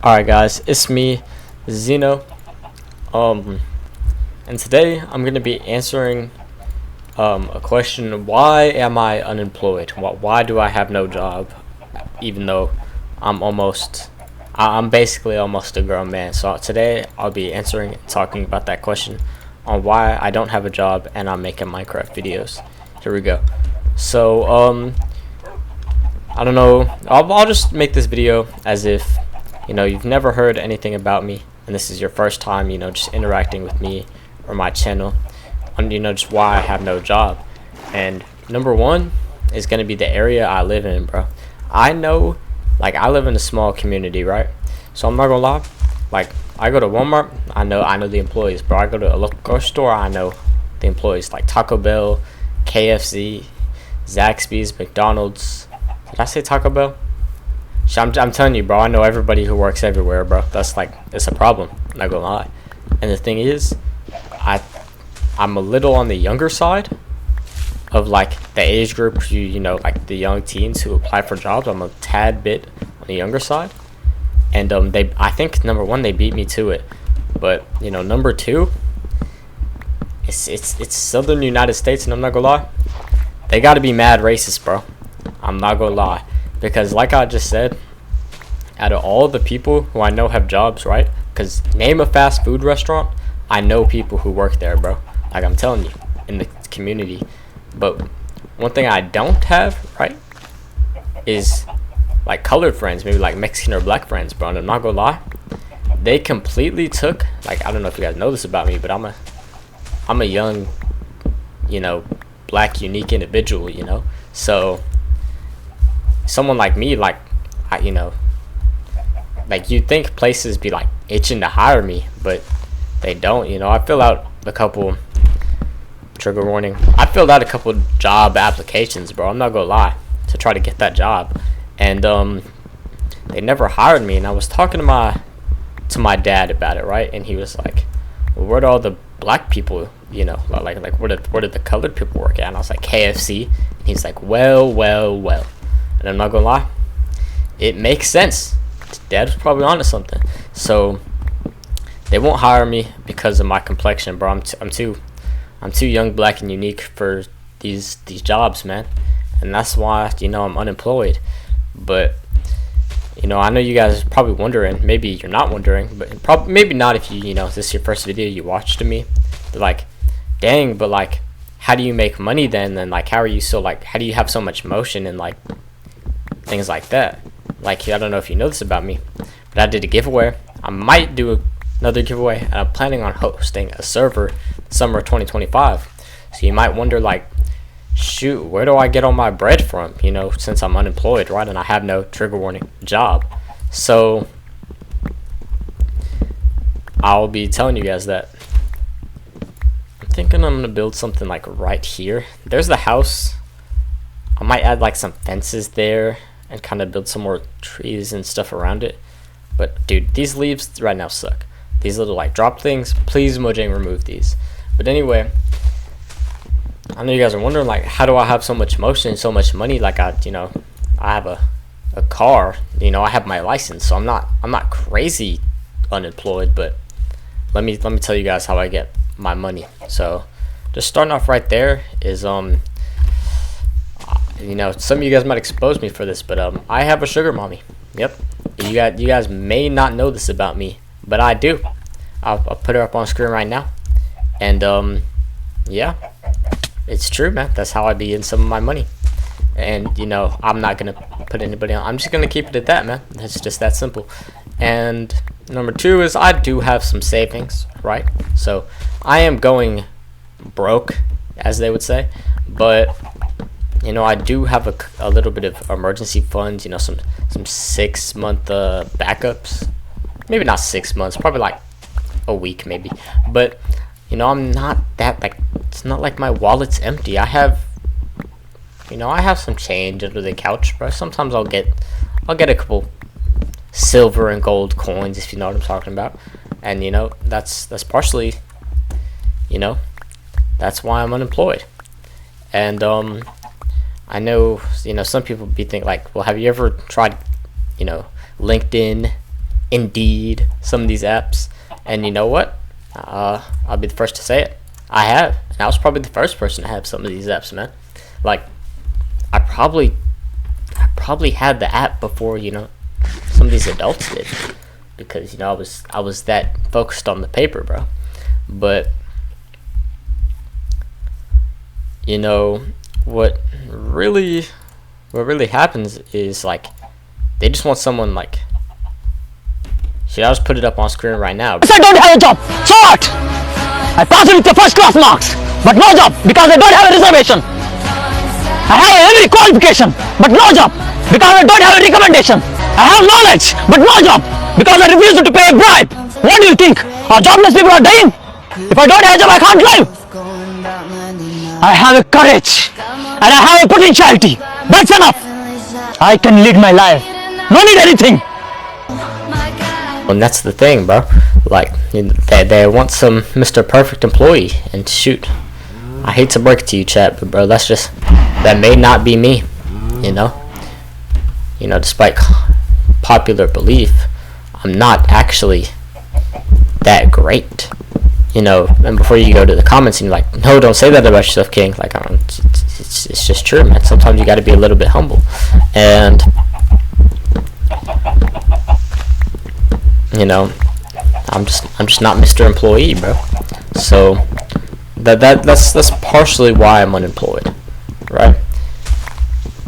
Alright guys, it's me, Zeno, and today I'm going to be answering a question: why am I unemployed? Why do I have no job, even though I'm basically almost a grown man? So today I'll be answering and talking about that question on why I don't have a job and I'm making Minecraft videos. Here we go. So, I don't know, I'll just make this video as if you've never heard anything about me, and this is your first time, just interacting with me or my channel on, just why I have no job. And number one is going to be the area I live in, bro. I know, I live in a small community, right? So I'm not going to lie. I go to Walmart, I know the employees, bro. I go to a local grocery store, I know the employees, like Taco Bell, KFC, Zaxby's, McDonald's. Did I say Taco Bell? I'm telling you, bro, I know everybody who works everywhere, bro. That's it's a problem, not gonna lie. And the thing is, I'm a little on the younger side of the age group, the young teens who apply for jobs. I'm a tad bit on the younger side, and I think number one, they beat me to it, but number two, it's southern United States, and I'm not gonna lie, they gotta be mad racist, bro. I'm not gonna lie. Because like I just said, out of all the people who I know have jobs, right? Because name a fast food restaurant, I know people who work there, bro. Like I'm telling you, in the community. But one thing I don't have, right, is colored friends, maybe Mexican or black friends, bro. And I'm not gonna lie, they completely took, I don't know if you guys know this about me, but I'm a young, black unique individual, so someone like me, you'd think places be itching to hire me, but they don't. I fill out a couple, trigger warning, I filled out a couple job applications, bro. I'm not gonna lie, to try to get that job, and they never hired me. And I was talking to my dad about it, right? And he was like, well, where do all the black people, where did the colored people work at? And I was like, KFC. And he's like, well. And I'm not gonna lie, it makes sense. Dad was probably onto something. So they won't hire me because of my complexion, bro. I'm too young, black, and unique for these jobs, man. And that's why I'm unemployed. But I know you guys are probably wondering. Maybe you're not wondering, but maybe not if this is your first video you watched of me. But dang, but how do you make money then? And how are you so how do you have so much motion and things like that? I don't know if you know this about me, but I did a giveaway. I might do another giveaway, and I'm planning on hosting a server summer 2025. So you might wonder shoot, where do I get all my bread from, since I'm unemployed, right? And I have no, trigger warning, job. So I'll be telling you guys that. I'm thinking I'm gonna build something right here. There's the house. I might add some fences there and kind of build some more trees and stuff around it. But dude, these leaves right now suck. These little drop things, please Mojang remove these. But anyway, I know you guys are wondering how do I have so much motion and so much money? I have a car, I have my license, so I'm not crazy unemployed. But let me tell you guys how I get my money. So just starting off right there is some of you guys might expose me for this, but I have a sugar mommy. Yep, you guys may not know this about me, but I do. I'll put her up on screen right now, and yeah, it's true, man. That's how I be in some of my money. And I'm not gonna put anybody on. I'm just gonna keep it at that, man. It's just that simple. And number two is I do have some savings, right? So I am going broke, as they would say, but I do have a little bit of emergency funds, some 6 month backups. Maybe not 6 months, probably a week maybe. But I'm not that it's not like my wallet's empty. I have some change under the couch, bro. Sometimes I'll get a couple silver and gold coins, if you know what I'm talking about. And that's partially that's why I'm unemployed. And I know some people be thinking well, have you ever tried LinkedIn Indeed, some of these apps. And you know what? I'll be the first to say it. I have. And I was probably the first person to have some of these apps, man. Like, I probably had the app before, you know, some of these adults did. Because, you know, I was that focused on the paper, bro. But, you know, what really happens is, like, they just want someone, like, shit, I'll just put it up on screen right now. I don't have a job, so what? I passed it with the first class marks, but no job because I don't have a reservation. I have every qualification, but no job because I don't have a recommendation. I have knowledge, but no job because I refuse to pay a bribe. What do you think? Our jobless people are dying? If I don't have a job, I can't live. I have a courage and I have a potentiality. That's enough. I can lead my life. No need anything. And that's the thing, bro. Like, they want some Mr. Perfect employee, and shoot, I hate to break it to you, chat, but bro, that may not be me. You know, despite popular belief, I'm not actually that great. You know, and before you go to the comments and you're like, no, don't say that about yourself, King. Like, it's just true, man. Sometimes you got to be a little bit humble, and you know, I'm just not Mr. Employee, bro. So that's partially why I'm unemployed, right?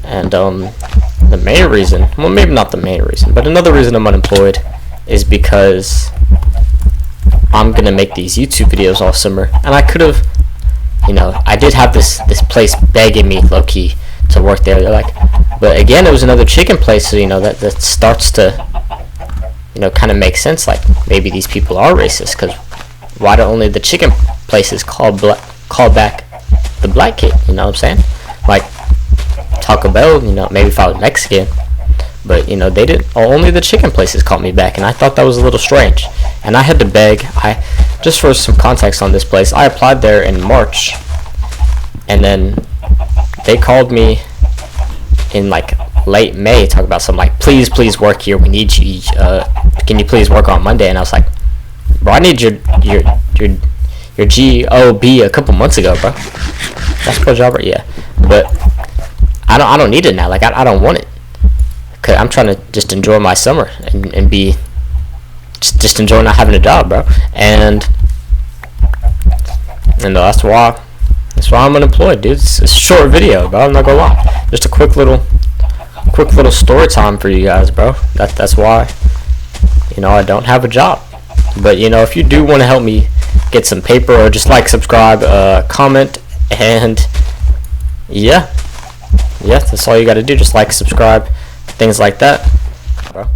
And the main reason, well, maybe not the main reason, but another reason I'm unemployed is because I'm gonna make these YouTube videos all summer, and I could have, you know, I did have this place begging me low key to work there. They're like, but again, it was another chicken place, so you know that starts to, you know, kind of make sense. Like, maybe these people are racist, because why do only the chicken places call back the black kid? You know what I'm saying? Like Taco Bell, you know, maybe if I was Mexican, but you know, they didn't. Only the chicken places called me back, and I thought that was a little strange. And I had to beg. Just for some context on this place, I applied there in March, and then they called me in like late May, talk about something like, please work here, we need you, can you please work on Monday? And I was like, bro, I need your GOB a couple months ago, bro. That's pro job, right? Yeah, but I don't need it now. Like, I don't want it, cause I'm trying to just enjoy my summer and be just enjoy not having a job, bro. And that's why I'm unemployed, dude. It's a short video, bro. I'm not gonna lie, just a quick little story time for you guys, bro. That's why, you know, I don't have a job. But you know, if you do want to help me get some paper, or just like, subscribe, comment, and yeah, that's all you got to do. Just like, subscribe, things like that, bro.